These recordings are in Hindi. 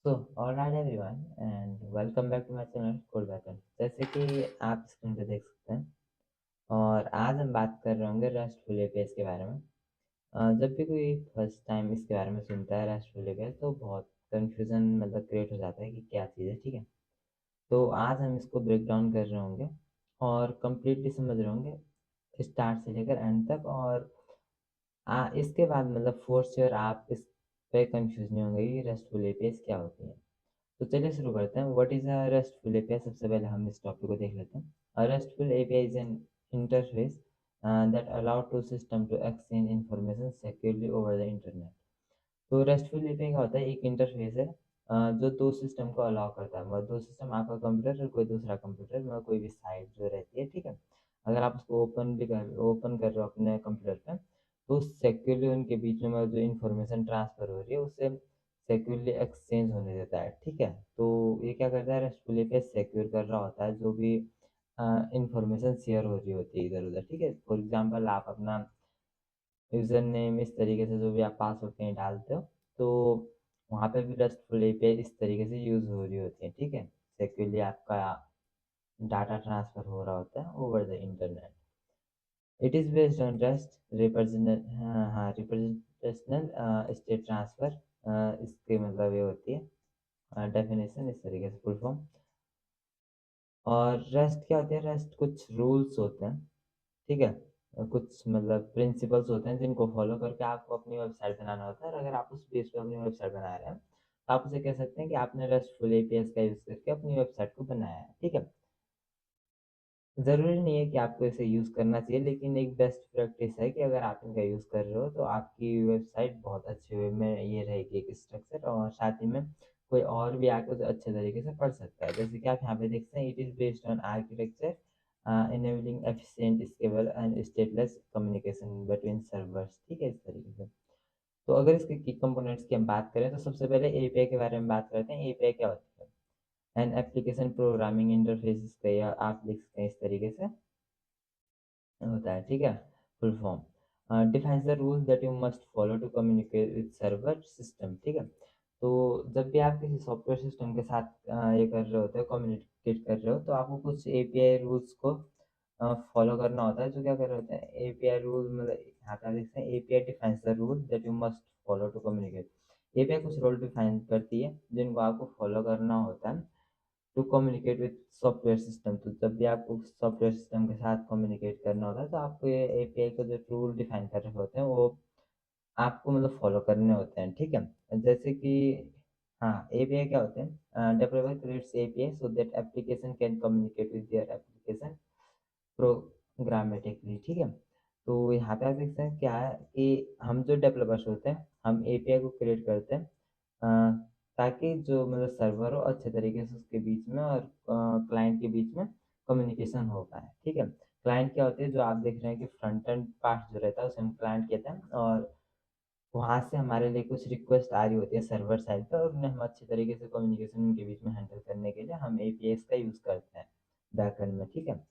So alright everyone and welcome back to my channel code backend. जैसे कि आप स्क्रीन पे देख सकते हैं और आज हम बात कर रहे होंगे रेस्टफुल एपीआई के बारे में। जब भी कोई फर्स्ट टाइम इसके बारे में सुनता है रेस्टफुल एपीआई तो बहुत कंफ्यूजन मतलब क्रिएट हो जाता है कि क्या चीज़ है। ठीक है, तो आज हम इसको ब्रेक डाउन कर रहे होंगे और कंप्लीटली समझ रहे होंगे स्टार्ट से लेकर एंड तक। और इसके बाद मतलब फोर श्योर आप इस पे कंफ्यूज नहीं होंगे कि रेस्टफुल एपीआई क्या होती है। तो चलिए शुरू करते हैं। What is a restful API? सबसे पहले हम इस टॉपिक को देख लेते हैं। A restful API is an interface that allow to system to exchange information securely over the internet. तो रेस्टफुल एपीआई क्या होता है? एक इंटरफेस है जो दो सिस्टम को अलाउ करता है। मतलब दो सिस्टम, आपका कंप्यूटर और कोई दूसरा कंप्यूटर, मतलब कोई भी साइट जो रहती है। ठीक है, अगर आप उसको ओपन कर रहे हो अपने कंप्यूटर पे, तो सिक्योरली उनके बीच में मतलब जो इन्फॉर्मेशन ट्रांसफर हो रही है उसे सिक्योरली एक्सचेंज होने देता है। ठीक है, तो ये क्या करता है? रेस्टफुल एपीआई सिक्योर कर रहा होता है जो भी इंफॉर्मेशन शेयर हो रही होती है इधर उधर। ठीक है, फॉर एग्जाम्पल आप अपना यूज़र नेम इस तरीके से जो भी आप पासवर्ड कहीं डालते हो, तो वहाँ पे भी रेस्टफुल एपीआई इस तरीके से यूज़ हो रही होती है। ठीक है, सिक्योरली आपका डाटा ट्रांसफ़र हो रहा होता है over the internet. It is based on trust representational state transfer. इसके मतलब ये होती है डेफिनेशन इस तरीके से, फुल फॉर्म। और रेस्ट क्या होती है? रेस्ट कुछ रूल्स होते हैं। ठीक है, कुछ मतलब प्रिंसिपल्स होते हैं जिनको फॉलो करके आपको अपनी वेबसाइट बनाना होता है। और अगर आप उस बेस पे अपनी वेबसाइट बना रहे हैं तो आप उसे कह सकते हैं कि आपने रेस्टफुल एपीआई का यूज़ करके अपनी वेबसाइट को बनाया है। ठीक है, ज़रूरी नहीं है कि आपको इसे यूज़ करना चाहिए, लेकिन एक बेस्ट प्रैक्टिस है कि अगर आप इनका यूज़ कर रहे हो तो आपकी वेबसाइट बहुत अच्छे वे में ये रहेगी एक स्ट्रक्चर, और साथ ही में कोई और भी आके उसे अच्छे तरीके से पढ़ सकता है। जैसे कि आप यहाँ पे देखते हैं, it is based on architecture enabling efficient scalable and stateless communication between servers. ठीक है, इस तरीके से। तो अगर इसके की कंपोनेंट्स की हम बात करें तो सबसे पहले एपीआई के बारे में बात करते हैं। एपीआई क्या होती है? एन एप्लीकेशन प्रोग्रामिंग इंटरफेस का, या आप लिख सकते हैं इस तरीके से होता है। ठीक है, full form defines the rules that you must follow to communicate with server system. ठीक है, तो जब भी आप किसी सॉफ्टवेयर सिस्टम के साथ ये कर रहे होते हो, कम्युनिकेट कर रहे हो, तो आपको कुछ एपीआई रूल्स को फॉलो करना होता है। जो क्या कर रहे होते हैं एपीआई रूल, मतलब यहाँ पे आप देखते हैं API defines the rule that you must follow to communicate. API कुछ रूल डिफाइन करती है जिनको आपको फॉलो करना होता है to communicate with software system. तो जब भी आपको सॉफ्टवेयर सिस्टम के साथ कम्युनिकेट करना होता है तो आपको ये एपीआई के जो रूल डिफाइन कर रखे होते हैं वो आपको मतलब फॉलो करने होते हैं। ठीक है, जैसे कि हाँ, एपीआई क्या होते हैं? Developer creates API so that application can communicate with their application programmatically. ठीक है, तो यहाँ पे आप देख सकते हैं क्या है कि हम जो डेवलपर्स होते हैं हम एपीआई को क्रिएट करते हैं ताकि जो मतलब सर्वर हो अच्छे तरीके से उसके बीच में और क्लाइंट के बीच में कम्युनिकेशन हो पाए। ठीक है, क्लाइंट क्या होती है? जो आप देख रहे हैं कि फ्रंट एंड पार्ट जो रहता है उसे हम क्लाइंट कहते हैं, और वहाँ से हमारे लिए कुछ रिक्वेस्ट आ रही होती है सर्वर साइड पर, और उन्हें हम अच्छे तरीके से कम्युनिकेशन उनके बीच में हैंडल करने के लिए हम एपीआई का यूज़ करते हैं बैकएंड में। ठीक है,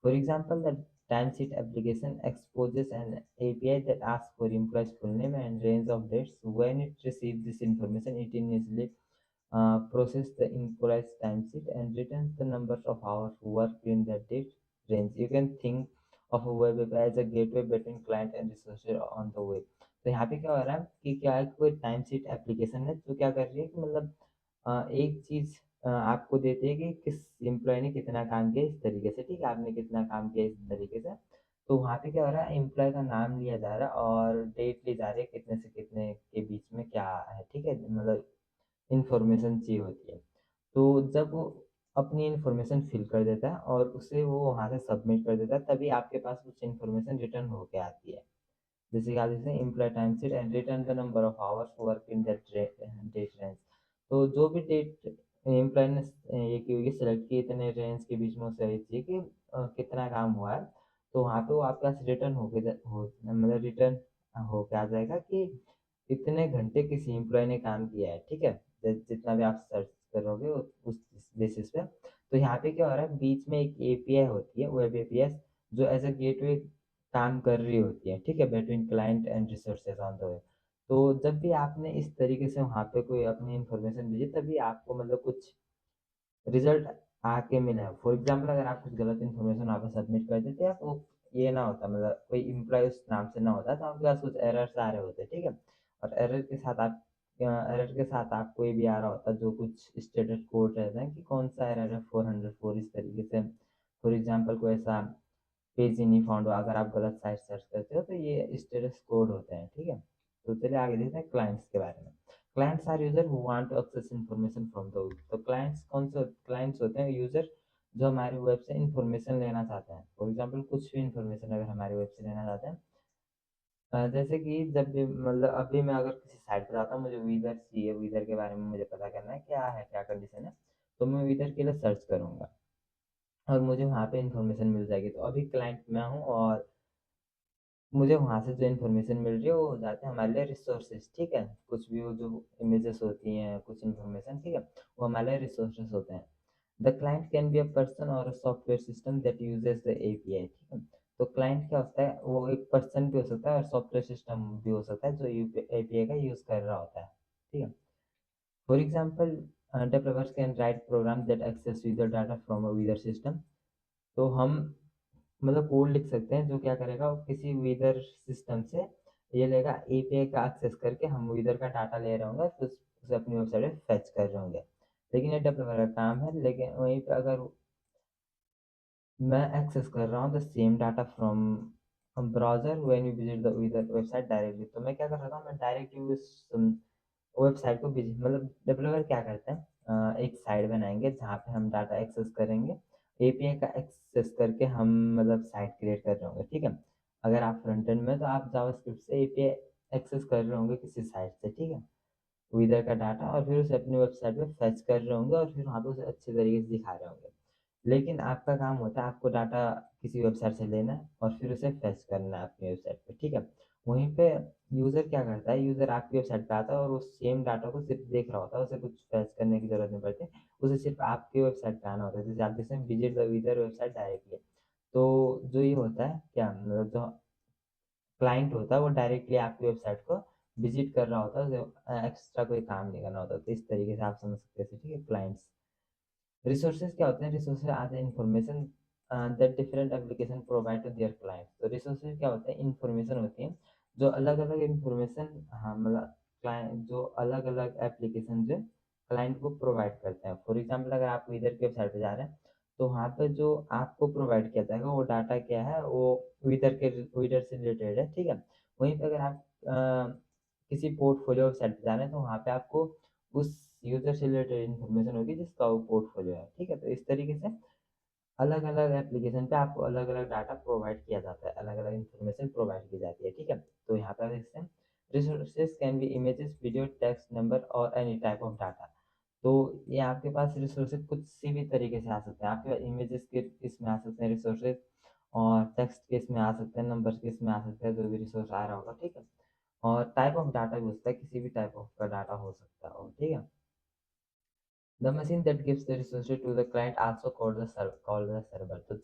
for example, the timesheet application exposes an API that asks for employee's full name and range of dates. When it receives this information, it initially processes the employee's timesheet and returns the numbers of hours worked in that date range. You can think of a web API as a gateway between client and resources on the web. तो यहाँ पे क्या हो रहा है कि क्या है, कोई टाइम शीट एप्लीकेशन है जो क्या कर रही है कि मतलब एक चीज़ आपको देती है कि किस एम्प्लॉय ने कितना काम किया इस तरीके से। ठीक है, आपने कितना काम किया इस तरीके से। तो वहाँ पे क्या हो रहा है, एम्प्लॉय का नाम लिया जा रहा है और डेट ली जा रही है कितने से कितने के बीच में क्या है। ठीक है, मतलब इन्फॉर्मेशन चाहिए होती है। तो जब वो अपनी इन्फॉर्मेशन फिल कर देता है और उसे वो वहाँ से सबमिट कर देता है, तभी आपके पास कुछ इन्फॉर्मेशन रिटर्न होके आती है। जैसे कि आप जैसे employ time sheet and return the number of hours work in that date range. तो जो भी डेट एम्प्लॉय ने ये की हुई सेलेक्ट की, इतने रेंज के बीच में उसे चाहिए कि कितना काम हुआ है, तो वहाँ पे वो आपके पास रिटर्न मतलब रिटर्न होके आ जाएगा कि इतने घंटे किसी एम्प्लॉय ने काम किया है। ठीक है, जितना भी आप सर्च करोगे उस बेसिस पे। तो यहाँ पे क्या हो रहा है, बीच में एक एपीआई होती है, वेब एपीआई, जो एज अ गेटवे काम कर रही होती है। ठीक है, between client and resources on the web. तो जब भी आपने इस तरीके से वहाँ पे कोई अपनी इन्फॉर्मेशन भेजी तभी आपको मतलब कुछ रिजल्ट आके मिला है। फॉर एग्जाम्पल अगर आप कुछ गलत इन्फॉर्मेशन वहाँ पे सबमिट कर देते हैं तो ये ना होता, मतलब कोई इम्प्लॉय उस नाम से ना होता तो आपके पास कुछ एरर्स आ रहे होते, ठीक है। और एरर के साथ आपको ये भी आ रहा होता जो कुछ स्टेटस कोड रहता है कि कौन सा एरर है 404 इस तरीके से। फॉर एग्जाम्पल कोई ऐसा पेज ही नहीं फाउंड हुआ अगर आप गलत साइट सर्च करते हो तो ये स्टेटस कोड होते हैं, ठीक है। तो चलिए आगे देखते हैं क्लाइंट्स के बारे में। Clients are user who want to access information from the web. तो क्लाइंट्स कौन से क्लाइंट्स होते हैं? यूजर जो हमारे वेब से इन्फॉर्मेशन लेना चाहते हैं। फॉर एग्जाम्पल कुछ भी इन्फॉर्मेशन अगर हमारे वेब से लेना चाहते हैं, जैसे कि जब भी मतलब अभी मैं अगर किसी साइट पर जाता हूँ, मुझे वीदर चाहिए, वीदर के बारे में मुझे पता करना है क्या कंडीशन है, तो मैं वीदर के लिए सर्च करूंगा और मुझे वहाँ पे इन्फॉर्मेशन मिल जाएगी। तो अभी क्लाइंट मैं हूँ और मुझे वहाँ से जो इन्फॉर्मेशन मिल रही है वो हो जाते हैं हमारे लिए रिसोर्सेज, ठीक है। कुछ भी वो जो इमेजेस होती हैं, कुछ इन्फॉर्मेशन, ठीक है, वो हमारे लिए रिसोर्सेज होते हैं। The client can be a person और a software system that uses the API, ठीक है। तो क्लाइंट क्या होता है? वो एक पर्सन भी हो सकता है और सॉफ्टवेयर सिस्टम भी हो सकता है जो एपीआई का यूज कर रहा होता है, ठीक है। For example developers can write program that access user data from a user system. तो हम मतलब कोड लिख सकते हैं जो क्या करेगा, वो किसी वीदर सिस्टम से ये लेगा, एपीआई का एक्सेस करके हम वीदर का डाटा ले रहे होंगे, फिर उसे अपनी वेबसाइट पे फेच कर रहे होंगे। लेकिन ये डेवलपर का काम है। लेकिन वहीं पे अगर मैं एक्सेस कर रहा हूँ the same data from browser when you visit the wither website directly, तो मैं क्या कर रहा हूँ, मैं डायरेक्टली उस वेबसाइट को विजिट, मतलब डेवलपर क्या करते हैं, एक साइट बनाएंगे जहाँ पे हम डाटा एक्सेस करेंगे, एपीआई का एक्सेस करके हम मतलब साइट क्रिएट कर रहे होंगे, ठीक है। अगर आप फ्रंट एंड में तो आप जावास्क्रिप्ट से एपीआई एक्सेस कर रहे होंगे किसी साइट से, ठीक है, विदर का डाटा, और फिर उसे अपनी वेबसाइट पे फेच कर रहे होंगे और फिर वहाँ पे उसे अच्छे तरीके से दिखा रहे होंगे। लेकिन आपका काम होता है आपको डाटा किसी वेबसाइट से लेना है और फिर उसे फेच करना है अपनी वेबसाइट पे, ठीक है। वहीं पे यूज़र क्या करता है, यूज़र आपकी वेबसाइट पे आता है और उस सेम डाटा को सिर्फ देख रहा होता है, उसे कुछ फेच करने की जरूरत नहीं पड़ती, उसे सिर्फ आपकी वेबसाइट पे आना होता है। जैसे आप देखते हैं visit the user website directly, तो जो ये होता है क्या, मतलब जो क्लाइंट होता है वो डायरेक्टली आपकी वेबसाइट को विजिट कर रहा होता है, उसे एक्स्ट्रा कोई काम नहीं करना होता। तो इस तरीके से आप समझ सकते हैं, ठीक है। क्लाइंट्स रिसोर्सेज क्या होते हैं? Resources are the information that different application provide to their clients. तो रिसोर्सेज क्या होते हैं? इंफॉर्मेशन होती है जो अलग अलग इंफॉर्मेशन, हाँ मतलब क्लाइंट जो अलग अलग एप्लीकेशन जो क्लाइंट को प्रोवाइड करते हैं। फॉर एग्जाम्पल अगर आप इधर की वेबसाइट पे जा रहे हैं तो वहाँ पे जो आपको प्रोवाइड किया जाएगा वो डाटा क्या है, वो विदर से रिलेटेड है, ठीक है। वहीं पे अगर आप किसी पोर्टफोलियो वेबसाइट पे जा रहे हैं तो वहाँ पे आपको उस यूजर से रिलेटेड इन्फॉर्मेशन होगी जिसका वो पोर्टफोलियो है, ठीक है। तो इस तरीके से अलग अलग एप्लीकेशन पे आपको अलग अलग डाटा प्रोवाइड किया जाता है, अलग अलग इन्फॉर्मेशन प्रोवाइड की जाती है, ठीक है। तो यहाँ पर देखते हैं resources can be images, video, text, number और एनी टाइप ऑफ डाटा। तो ये आपके पास रिसोर्सेज कुछ सी भी तरीके से आ सकते हैं। आपके पास इमेजेस के इसमें आ सकते हैं रिसोर्सेज, और टेक्स्ट के इसमें आ सकते हैं, नंबर के इसमें आ सकते हैं, जो भी रिसोर्स आ रहा होगा, ठीक है। और टाइप ऑफ डाटा भी हो सकता है, किसी भी टाइप ऑफ का डाटा हो सकता है, ठीक है। The machine that gives the resources to the client also called the server। तो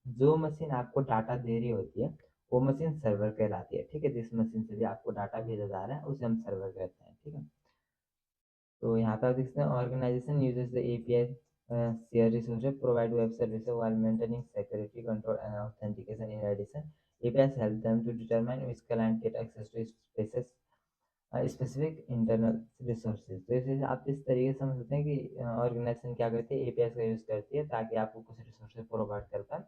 जो मशीन आपको डाटा दे रही होती है वो मशीन सर्वर कहलाती है, ठीक है। जिस मशीन से भी आपको डाटा भेजा जा रहा है उसे हम सर्वर कहते हैं, ठीक है। तो यहाँ पे आप देखते हैं organization uses the API share resources provide web services while maintaining security control and authentication। in addition, APIs help them to determine which client get access to spaces specific internal resources. तो इसे आप इस तरीके से समझ सकते हैं कि ऑर्गेनाइजेशन क्या करती है, एपीआई का यूज़ करती है ताकि आपको कुछ रिसोर्सेज प्रोवाइड कर पाए,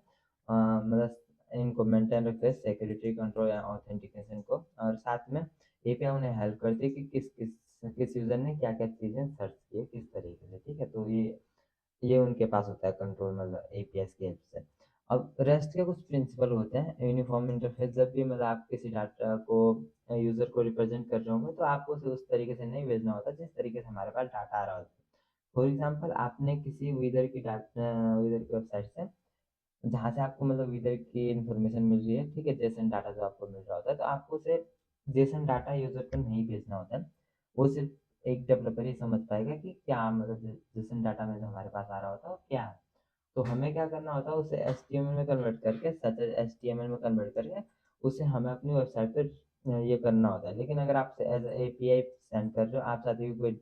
मतलब इनको मेंटेन रखते हैं सिक्योरिटी कंट्रोल या ऑथेंटिकेशन को, और साथ में एपीआई उन्हें हेल्प करती है कि किस किस किस यूज़र ने क्या क्या चीज़ें सर्च की है किस तरीके से, ठीक है। तो ये उनके पास होता है कंट्रोल, मतलब एपीआई की हेल्प से। अब रेस्ट के कुछ प्रिंसिपल होते हैं। यूनिफॉर्म इंटरफेस, जब भी मतलब आप किसी डाटा को यूज़र को रिप्रेजेंट कर रहे होंगे तो आपको उसे उस तरीके से नहीं भेजना होता जिस तरीके से हमारे पास डाटा आ रहा होता है। फॉर एग्जांपल आपने किसी विदर की वेबसाइट से, जहाँ से आपको मतलब विदर की इन्फॉर्मेशन मिल रही है, ठीक है, जेसन डाटा जो आपको मिल रहा होता है, तो आपको उसे जेसन डाटा यूज़र को नहीं भेजना होता है। वो सिर्फ एक डेवलपर ही समझ पाएगा कि क्या मतलब जेसन डाटा में जो हमारे पास आ रहा होता है वो क्या है। तो हमें क्या करना होता है, उसे एचटीएमएल में कन्वर्ट करके, सच एचटीएमएल में कन्वर्ट करके उसे हमें अपनी वेबसाइट पर ये करना होता है। लेकिन अगर आप एज एपीआई सेंड कर रहे हो, आप चाहते हो कि कोई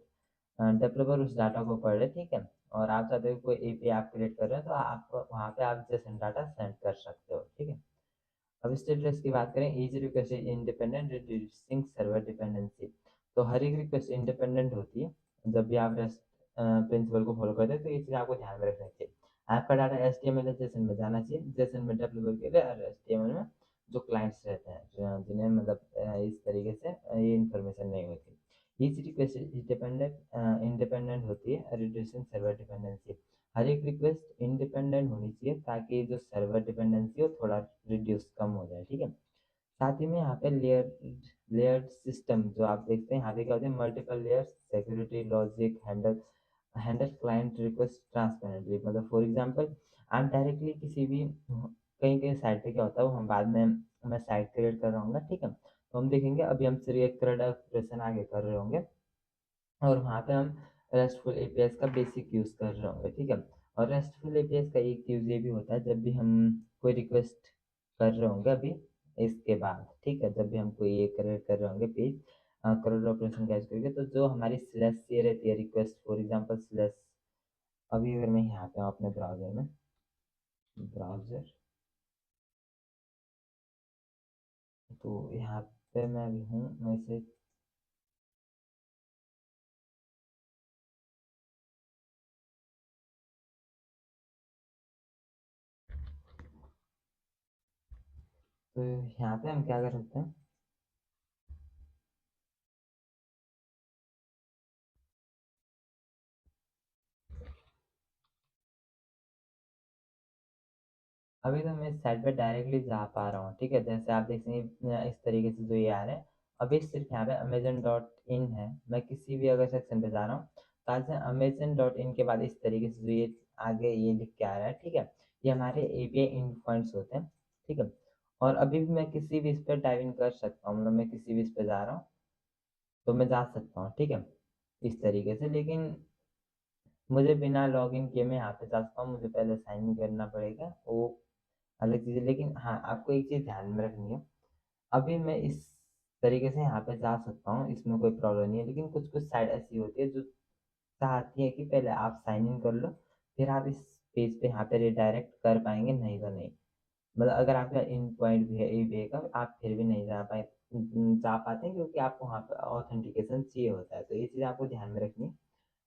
डेवलपर उस डाटा को पढ़ ले, ठीक है, और आप चाहते हो कोई एपीआई आप क्रिएट कर रहे हो, तो आप वहाँ पे आप जेसन डाटा सेंड कर सकते हो, ठीक है। अब स्टेटस की बात करें, each request is independent reducing server dependency. तो हर एक रिक्वेस्ट इंडिपेंडेंट होती है। जब भी आप रेस्ट प्रिंसिपल को फॉलो करते हैं, तो ये चीज़ आपको ध्यान में रखनी चाहिए। आपका data H T M L JSON में जाना चाहिए, जेसन में डेवलपर के लिए, और एच टी एम एल में जो क्लाइंट्स रहते हैं, जिन्हें मतलब इस तरीके से ये इन्फॉर्मेशन नहीं होती। ईच रिक्वेस्ट इंडिपेंडेंट इंडिपेंडेंट होती है, रिड्यूसिंग सर्वर डिपेंडेंसी। हर एक रिक्वेस्ट इंडिपेंडेंट होनी चाहिए, ताकि जो सर्वर डिपेंडेंसी हो थोड़ा रिड्यूस कम हो जाए, ठीक है। साथ ही में यहाँ पे लेयर्ड सिस्टम जो आप देखते हैं, यहाँ पे क्या होते हैं, multiple layers, security logic, handle client request transparently. मतलब फॉर एग्जांपल, आप डायरेक्टली किसी भी कहीं कहीं साइट पे क्या होता है, वो हम बाद में, मैं साइट क्रिएट कर रहा हूँ, ठीक है, तो हम देखेंगे अभी हम सिर्फ एक CRUD ऑपरेशन आगे कर रहे होंगे, और वहाँ पे हम रेस्टफुल एपीआई का बेसिक यूज़ कर रहे होंगे, ठीक है। और रेस्टफुल एपीआई का एक यूज़ ये भी होता है, जब भी हम कोई रिक्वेस्ट कर रहे होंगे अभी, इसके बाद, ठीक है, जब भी हम कोई ये क्रिएट कर रहे होंगे पेज, करोड़ ऑपरेशन कैच करके, तो जो हमारी स्लैश सी रहती है रिक्वेस्ट, फॉर एग्जांपल स्लैश, अभी अगर मैं यहाँ पे हूँ अपने ब्राउज़र में, ब्राउज़र, तो यहाँ पे मैं अभी हूँ, मैं इसे, तो यहाँ पे हम क्या कर सकते हैं, अभी तो मैं इस साइट पे डायरेक्टली जा पा रहा हूँ, ठीक है, जैसे आप देख सकते हैं इस तरीके से जो ये आ रहा है। अभी सिर्फ यहाँ पे अमेजन डॉट इन है, मैं किसी भी अगर सेक्शन पे जा रहा हूँ, तो आज अमेजन डॉट इन के बाद इस तरीके से जो ये आगे ये लिख के आ रहा है, ठीक है, ये हमारे एपीआई इन पॉइंट्स होते हैं, ठीक है। और अभी भी मैं किसी भी इस पर टाइप इन कर सकता हूँ, मतलब मैं किसी भी इस पे जा रहा हूँ, तो मैं जा सकता हूँ, ठीक है, इस तरीके से। लेकिन मुझे बिना लॉगिन किए मैं यहाँ पे जा सकता हूँ, मुझे पहले साइन इन करना पड़ेगा, वो अलग चीज़ है। लेकिन हाँ, आपको एक चीज़ ध्यान में रखनी है, अभी मैं इस तरीके से यहाँ पे जा सकता हूँ, इसमें कोई प्रॉब्लम नहीं है। लेकिन कुछ कुछ साइट ऐसी होती है जो चाहती है कि पहले आप साइन इन कर लो, फिर आप इस पेज पे यहाँ पे रिडायरेक्ट कर पाएंगे, नहीं तो नहीं। मतलब अगर आपका इन पॉइंट भी है ए का, आप फिर भी नहीं जा पाते हैं, क्योंकि आपको वहाँ पे ऑथेंटिकेशन चाहिए होता है। तो ये चीज़ आपको ध्यान में रखनी है।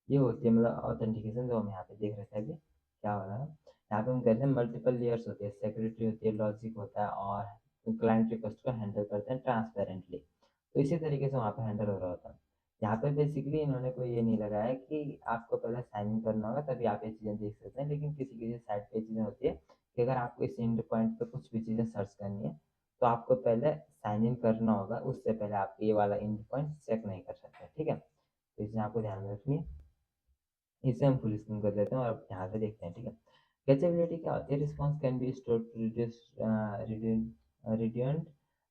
ये होती है मतलब ऑथेंटिकेशन, जो हम यहाँ पे देख रहे थे अभी क्या हो रहा है। यहाँ पे हम कहते हैं मल्टीपल लेयर्स होती है, सिक्योरिटी होती है, लॉजिक होता है, और क्लाइंट रिक्वेस्ट को हैंडल करते हैं ट्रांसपेरेंटली। तो इसी तरीके से वहाँ पे हैंडल हो रहा होता है। यहाँ पे बेसिकली इन्होंने कोई ये नहीं लगाया कि आपको पहले साइन इन करना होगा तभी आप ये चीज़ें देख सकते हैं। लेकिन किसी किसी साइट पे चीज़ें होती है कि अगर आपको इस एंड पॉइंट पे कुछ भी चीज़ें सर्च करनी है, तो आपको पहले साइन इन करना होगा, उससे पहले आप ये वाला एंड पॉइंट चेक नहीं कर सकते, ठीक है। तो इसे आपको ध्यान में रखनी है। इसे हम फुल स्क्रीन कर लेते हैं और यहाँ पे देखते हैं, ठीक है। कैचेबिलिटी क्या होती है, response can be store to reduce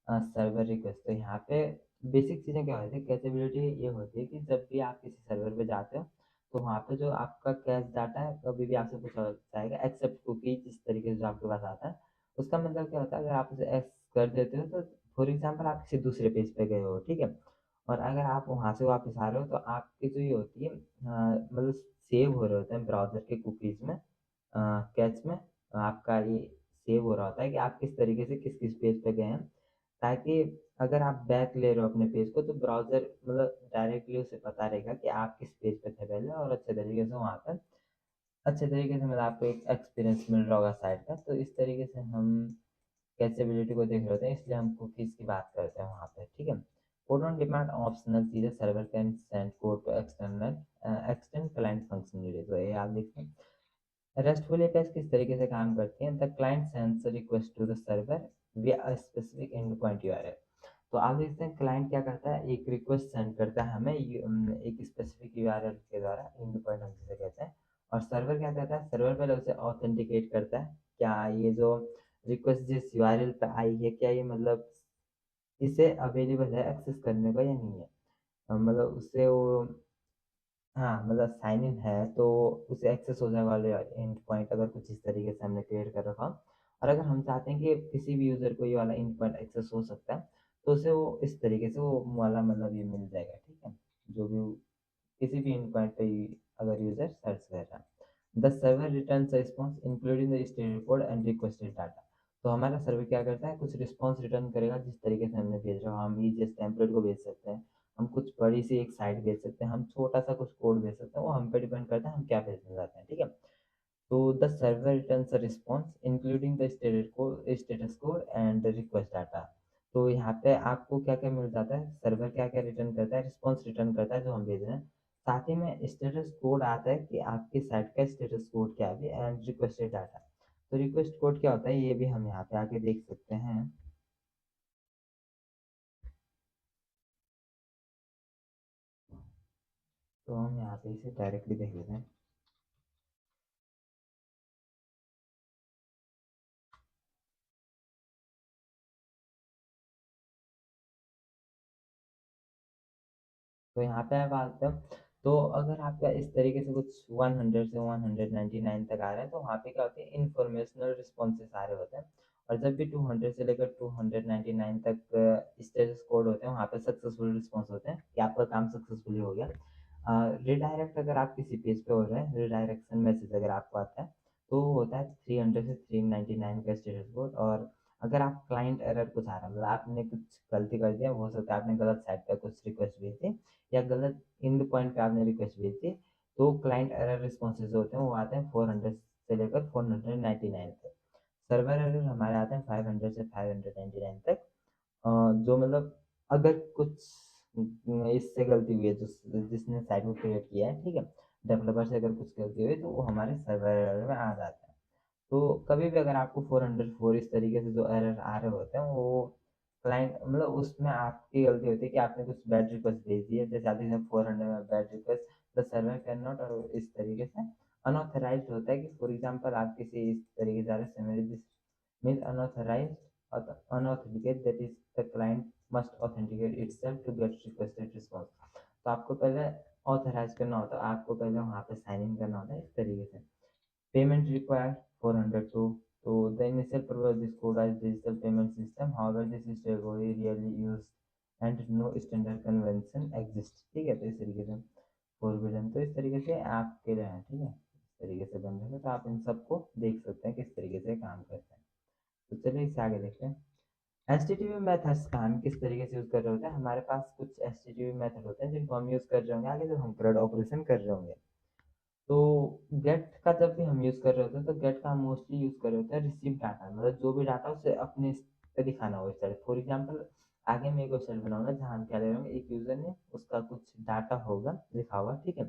server request. तो यहाँ पे बेसिक चीज़ें क्या होती है, कैचेबिलिटी ये होती है कि जब भी आप किसी सर्वर पे जाते हो, तो वहाँ पे जो आपका कैश डाटा है कभी भी आपसे पूछा जाएगा, एक्सेप्ट कुकी, जिस तरीके से जो आपके पास आता है। उसका मतलब क्या होता है, अगर आप उसे एक्स कर देते हो, तो फॉर एग्जाम्पल आप किसी दूसरे पेज पे गए हो, ठीक है, और अगर आप वहाँ से वापस आ रहे हो, तो आपकी जो ये होती है मतलब सेव हो रहे होते हैं ब्राउज़र के कुकीज़ में, कैच में, आपका ये सेव हो रहा होता है कि आप किस तरीके से किस किस पेज पे गए हैं, ताकि अगर आप बैक ले रहे हो अपने पेज को, तो ब्राउज़र मतलब डायरेक्टली उसे पता रहेगा कि आप किस पेज पे थे पहले, और अच्छे तरीके से वहाँ पर अच्छे तरीके से मतलब आपको एक एक्सपीरियंस मिल रहा होगा साइट का। तो इस तरीके से हम कैचेबिलिटी को देख रहे होते हैं, इसलिए हम कुकीज़ की बात करते हैं वहाँ पे, ठीक है। कोड ऑन डिमांड ऑप्शनल चीज़ है, server can send code to external extend client functionality. तो ये आप देखते हैं। रेस्टफुल एपीआई किस तरीके से काम करती हैं, the client sends request to the server via a specific end point URL. तो आप देखते हैं क्लाइंट क्या करता है, एक रिक्वेस्ट सेंड करता है हमें एक स्पेसिफिक यूआरएल के द्वारा, एंड पॉइंट हम जिसे कहते हैं। और सर्वर क्या करता है, सर्वर पहले उसे ऑथेंटिकेट करता है, क्या ये जो रिक्वेस्ट जिस यूआरएल पे आई है, क्या ये मतलब इसे अवेलेबल है एक्सेस करने का या नहीं है। मतलब उससे वो, हाँ मतलब साइन इन है तो उसे एक्सेस हो जाएगा वाले एंड पॉइंट, अगर कुछ इस तरीके से हमने क्रिएट कर रखा हो। और अगर हम चाहते हैं कि किसी भी यूज़र को ये वाला एंड पॉइंट एक्सेस हो सकता है, तो उसे वो इस तरीके से वो वाला मतलब ये मिल जाएगा, ठीक है, जो भी किसी भी इन पॉइंट पे अगर यूजर सर्च कर रहा है। The server returns response including the status code and requested data. तो हमारा सर्वर क्या करता है, कुछ रिस्पॉन्स रिटर्न करेगा जिस तरीके से हमने भेज रहा हो। हम ही जिस टेम्पलेट को भेज सकते हैं, हम कुछ बड़ी सी एक साइट भेज सकते हैं, हम छोटा सा कुछ कोड भेज सकते हैं, वो हम पे डिपेंड करता है हम क्या भेजना चाहते हैं, ठीक है। तो the server returns a response including the status code and request data. तो यहाँ पे आपको क्या क्या मिल जाता है, सर्वर क्या क्या रिटर्न करता है, रिस्पॉन्स रिटर्न करता है जो हम भेज रहे हैं, साथ ही में स्टेटस कोड आता है कि आपकी साइट का स्टेटस कोड क्या है, एंड रिक्वेस्टेड डाटा। तो रिक्वेस्ट कोड क्या होता है ये भी हम यहाँ पे आके देख सकते हैं। तो हम यहाँ पे इसे डायरेक्टली देख लेते हैं। तो यहाँ पे आप आते हो, तो अगर आपका इस तरीके से कुछ 100 से 199 तक आ रहा है, तो वहाँ पे क्या होते हैं, इंफॉर्मेशनल रिस्पॉन्सेस आ रहे होते हैं। और जब भी 200 से लेकर 299 तक स्टेटस कोड होते हैं, वहाँ पे सक्सेसफुल रिस्पॉन्स होते हैं कि आपका काम सक्सेसफुली हो गया। रिडायरेक्ट अगर आप किसी पेज पे हो रहे हैं, रिडायरेक्शन मैसेज अगर आपको आता है, तो वो होता है 300 से 399 का स्टेटस कोड। और अगर आप क्लाइंट एरर कुछ आ रहा है, मतलब आपने कुछ गलती कर दिया, हो सकता है आपने गलत साइट पर कुछ रिक्वेस्ट भेज दी या गलत इंड पॉइंट पे आपने रिक्वेस्ट भेज दी, तो क्लाइंट एरर रिस्पॉन्सेज होते हैं वो आते हैं 400 से लेकर 499 तक। सर्वर एरर हमारे आते हैं 500 से 599 तक। जो मतलब अगर कुछ इससे गलती हुई है, जिसने साइट को क्रिएट किया है, ठीक है, डेवलपर से अगर कुछ गलती हुई तो वो हमारे सर्वर एरर में आ जाता है। तो कभी भी अगर आपको 404 इस तरीके से जो एरर आ रहे होते हैं, वो क्लाइंट मतलब उसमें आपकी गलती होती है कि आपने कुछ बैड रिक्वेस्ट भेज दी है, जैसे आती है 400 में bad request, the server can not, और इस तरीके से अनऑथराइज्ड होता है कि फॉर एग्जांपल आप किसी इस तरीके से आ रहे हैं, this mean unauthorized, unauthenticate, that is the client must authenticate itself to get requested response. तो आपको पहले ऑथराइज करना होता है, आपको पहले वहाँ पे साइन इन करना होता है इस तरीके से। Payment required 402. So the initial purpose is code as digital payment system. However, this is very rarely used and no standard convention exists. ठीक है, तो इस तरीके से फोरबिडन, तो इस तरीके से आपके लिए है, ठीक है, इस तरीके से बन रहे हैं। तो आप इन सबको देख सकते हैं किस तरीके से काम करते हैं। तो चलिए इससे आगे देखते हैं। HTTP मेथड्स का हम किस तरीके से यूज़ कर रहे होते हैं। हमारे पास कुछ HTTP मेथड होते हैं जिनको हम यूज़ कर रहे होंगे आगे जब हम CRUD ऑपरेशन कर रहे होंगे। तो गेट का जब भी हम यूज़ कर रहे होते हैं, तो गेट का हम मोस्टली यूज़ कर रहे होते हैं रिसीव डाटा, मतलब जो भी डाटा उसे अपने पे दिखाना हो वेबसाइट। फॉर एग्जांपल आगे मैं एक वेबसाइट बनाऊंगा जहाँ हम क्या ले रहे होंगे, एक यूज़र ने उसका कुछ डाटा होगा लिखा हुआ, ठीक है,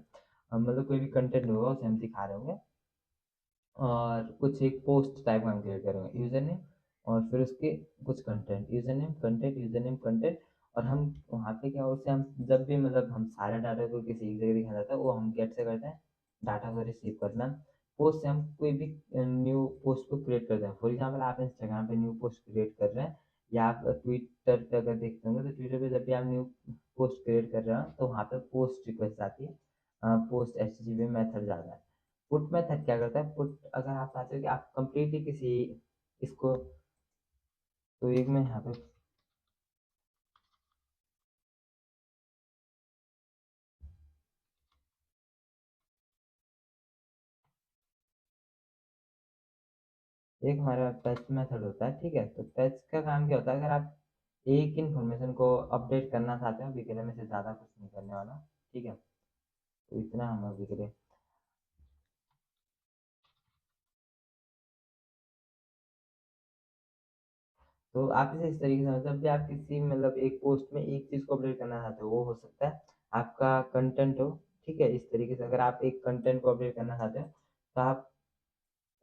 मतलब कोई भी कंटेंट होगा उसे हम दिखा रहे होंगे, और कुछ एक पोस्ट टाइप का हम क्रिएट करेंगे यूज़र नेम, और फिर उसके कुछ content, user name content, user name content. और हम वहाँ पे क्या उससे हम जब भी मतलब हम सारे डाटा को किसी एक जगह दिखाना चाहते हैं, वो हम गेट से करते हैं, डाटा को रिसीव करना। पोस्ट से हम कोई भी न्यू पोस्ट को क्रिएट करते हैं। फॉर एग्जाम्पल आप इंस्टाग्राम पे न्यू पोस्ट क्रिएट कर रहे हैं, या आप ट्विटर पे अगर देखते होंगे, तो ट्विटर पे जब भी आप न्यू पोस्ट क्रिएट कर रहे हो तो वहाँ पे पोस्ट रिक्वेस्ट आती है, पोस्ट HTTP मेथड जाता है। पुट मेथड क्या करता है, पुट अगर आप चाहते हो कि आप कंप्लीटली किसी इसको, तो एक मैं यहाँ पे एक हमारा पैच मेथड होता है, ठीक है। तो पैच का काम क्या होता है, अगर आप एक इन्फॉर्मेशन को अपडेट करना चाहते हो अभी के लिए, में से ज़्यादा कुछ नहीं करने वाला, ठीक है, तो इतना हम अभी के लिए। तो आप इसे इस तरीके से जब भी आप किसी मतलब एक पोस्ट में एक चीज़ को अपडेट करना चाहते हो, वो हो सकता है आपका कंटेंट हो, ठीक है। इस तरीके से अगर आप एक कंटेंट को अपडेट करना चाहते हो, तो आप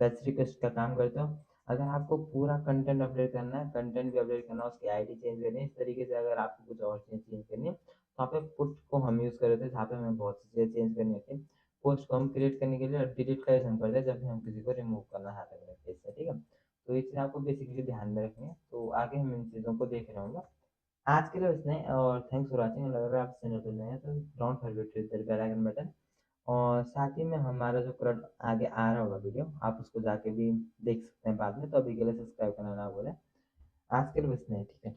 फेच रिक्वेस्ट का काम करता हूँ। अगर आपको पूरा कंटेंट अपडेट करना है, कंटेंट भी अपडेट करना है, उसकी आईडी चेंज करनी है, इस तरीके से अगर आपको कुछ और चीज़ चेंज करनी है, तो यहाँ पे पुट को हम यूज़ कर रहे थे, जहाँ पे हमें बहुत सी चीज़ें चेंज करनी होती है। पोस्ट को हम क्रिएट करने के लिए, और डिलीट का यूज़ हम करते हैं जब भी हम किसी को रिमूव करना चाहते हैं पेज से, ठीक है। तो ये चीज़ आपको बेसिकली ध्यान में रखनी है। तो आगे हम इन चीज़ों को देख रहे होंगे। आज के लिए इतना ही, और थैंक्स फॉर वॉचिंग। अगर आप चैनल पर नए हैं तो don't forget to hit the bell icon button. और साथ ही में हमारा जो करंट आगे आ रहा होगा वीडियो, आप उसको जाके भी देख सकते हैं बाद में। तो अभी के लिए सब्सक्राइब करना ना भूलें। आज के लिए बस नहीं, ठीक है।